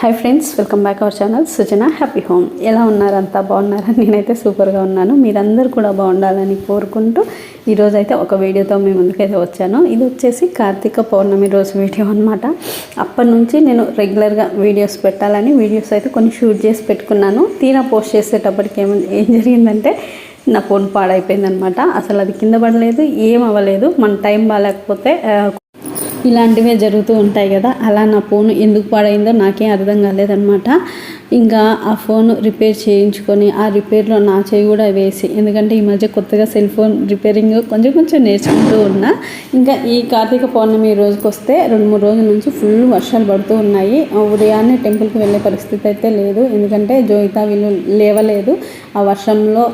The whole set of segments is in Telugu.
Hi friends, welcome back our channel Sujana happy home. ఎలా ఉన్నారు? అంతా బాగున్నారా? నేనైతే సూపర్గా ఉన్నాను. మీరందరూ కూడా బాగుండాలని కోరుకుంటూ ఈరోజైతే ఒక వీడియోతో మీ ముందుకైతే వచ్చాను. ఇది వచ్చేసి కార్తీక పౌర్ణమి రోజు వీడియో అనమాట. అప్పటి నుంచి నేను రెగ్యులర్గా వీడియోస్ పెట్టాలని వీడియోస్ అయితే కొన్ని షూట్ చేసి పెట్టుకున్నాను. తీరా పోస్ట్ చేసేటప్పటికి ఏం జరిగిందంటే నా ఫోన్ పాడైపోయిందనమాట. అసలు అది కింద పడలేదు, ఏం అవ్వలేదు. మన టైం బాగాలేకపోతే ఇలాంటివే జరుగుతూ ఉంటాయి కదా. అలా నా ఫోన్ ఎందుకు పాడైందో నాకేం అర్థం కాలేదన్నమాట. ఇంకా ఆ ఫోన్ రిపేర్ చేయించుకొని ఆ రిపేర్లో నా చేయి కూడా వేసి, ఎందుకంటే ఈ మధ్య కొత్తగా సెల్ ఫోన్ రిపేరింగ్ కొంచెం నేర్చుకుంటూ ఉన్నా. ఇంకా ఈ కార్తీక పౌర్ణమి రోజుకి వస్తే 2-3 రోజుల నుంచి ఫుల్ వర్షాలు పడుతూ ఉన్నాయి. ఉదయాన్నే టెంపుల్కి వెళ్ళే పరిస్థితి అయితే లేదు, ఎందుకంటే జోయిత వీళ్ళు లేవలేదు. ఆ వర్షంలో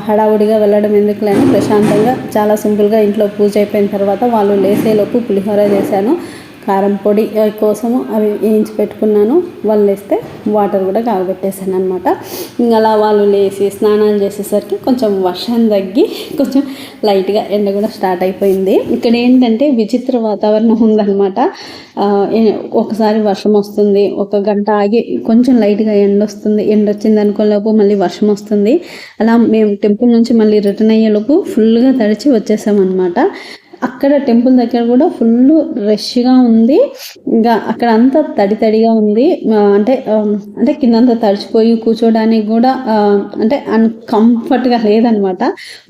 హడావుడిగా వెళ్ళడం ఎందుకులేని ప్రశాంతంగా చాలా సింపుల్గా ఇంట్లో పూజ అయిపోయిన తర్వాత వాళ్ళు లేసేలోపు పులిహోర చేశాను. కారం పొడి కోసము అవి వేయించి పెట్టుకున్నాను. వాళ్ళు లేస్తే వాటర్ కూడా కాగబెట్టేసాను అనమాట. ఇంకా అలా వాళ్ళు లేచి స్నానాలు చేసేసరికి కొంచెం వర్షం తగ్గి కొంచెం లైట్గా ఎండ కూడా స్టార్ట్ అయిపోయింది. ఇక్కడ ఏంటంటే విచిత్ర వాతావరణం ఉందన్నమాట. ఒకసారి వర్షం వస్తుంది, ఒక గంట ఆగి కొంచెం లైట్గా ఎండ వస్తుంది. ఎండ వచ్చింది అనుకోలేపు మళ్ళీ వర్షం వస్తుంది. అలా మేము టెంపుల్ నుంచి మళ్ళీ రిటర్న్ అయ్యేలోపు ఫుల్గా తడిచి వచ్చేసామన్నమాట. అక్కడ టెంపుల్ దగ్గర కూడా ఫుల్ రష్గా ఉంది. ఇంకా అక్కడ అంతా తడిగా ఉంది. అంటే కిందంతా తడిచిపోయి కూర్చోడానికి కూడా అంటే అన్కంఫర్ట్గా లేదనమాట.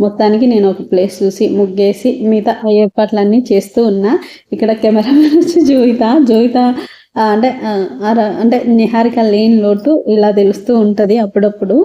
మొత్తానికి నేను ఒక ప్లేస్ చూసి ముగ్గేసి మిగతా ఏర్పాట్లన్నీ చేస్తూ ఉన్నా. ఇక్కడ కెమెరామెన్ వచ్చి జోయిత అంటే నిహారిక లేని లోటు ఇలా తెలుస్తూ ఉంటుంది అప్పుడప్పుడు.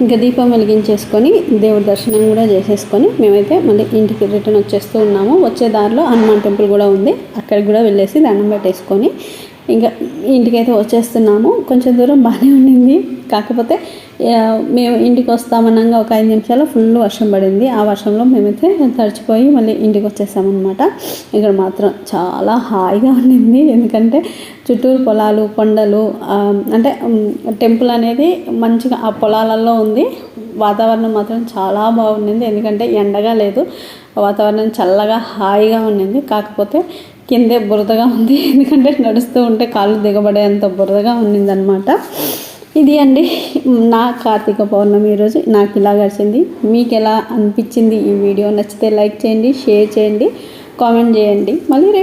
ఇంకా దీపం వెలిగించేసుకొని దేవుడి దర్శనం కూడా చేసేసుకొని మేమైతే మళ్ళీ ఇంటికి రిటర్న్ వచ్చేస్తూ ఉన్నాము. వచ్చే దారిలో హనుమాన్ టెంపుల్ కూడా ఉంది, అక్కడికి కూడా వెళ్ళేసి దండం పెట్టేసుకొని ఇంకా ఇంటికైతే వచ్చేస్తున్నాము. కొంచెం దూరం బాగానే ఉండింది, కాకపోతే మేము ఇంటికి వస్తామన్నాగా ఒక 5 నిమిషాలు ఫుల్ వర్షం పడింది. ఆ వర్షంలో మేమైతే తడిచిపోయి మళ్ళీ ఇంటికి వచ్చేసామన్నమాట. ఇక్కడ మాత్రం చాలా హాయిగా ఉండింది, ఎందుకంటే చుట్టూరు పొలాలు, కొండలు, అంటే టెంపుల్ అనేది మంచిగా ఆ పొలాలలో ఉంది. వాతావరణం మాత్రం చాలా బాగుండింది, ఎందుకంటే ఎండగా లేదు, వాతావరణం చల్లగా హాయిగా ఉండింది. కాకపోతే కిందే బురదగా ఉంది, ఎందుకంటే నడుస్తూ ఉంటే కాళ్ళు దిగబడేంత బురదగా ఉండిందనమాట. ఇది అండి నా కార్తీక పౌర్ణమి ఈరోజు నాకు ఇలా గడిచింది. మీకు ఎలా అనిపించింది ఈ వీడియో? నచ్చితే లైక్ చేయండి, షేర్ చేయండి, కామెంట్ చేయండి. మళ్ళీ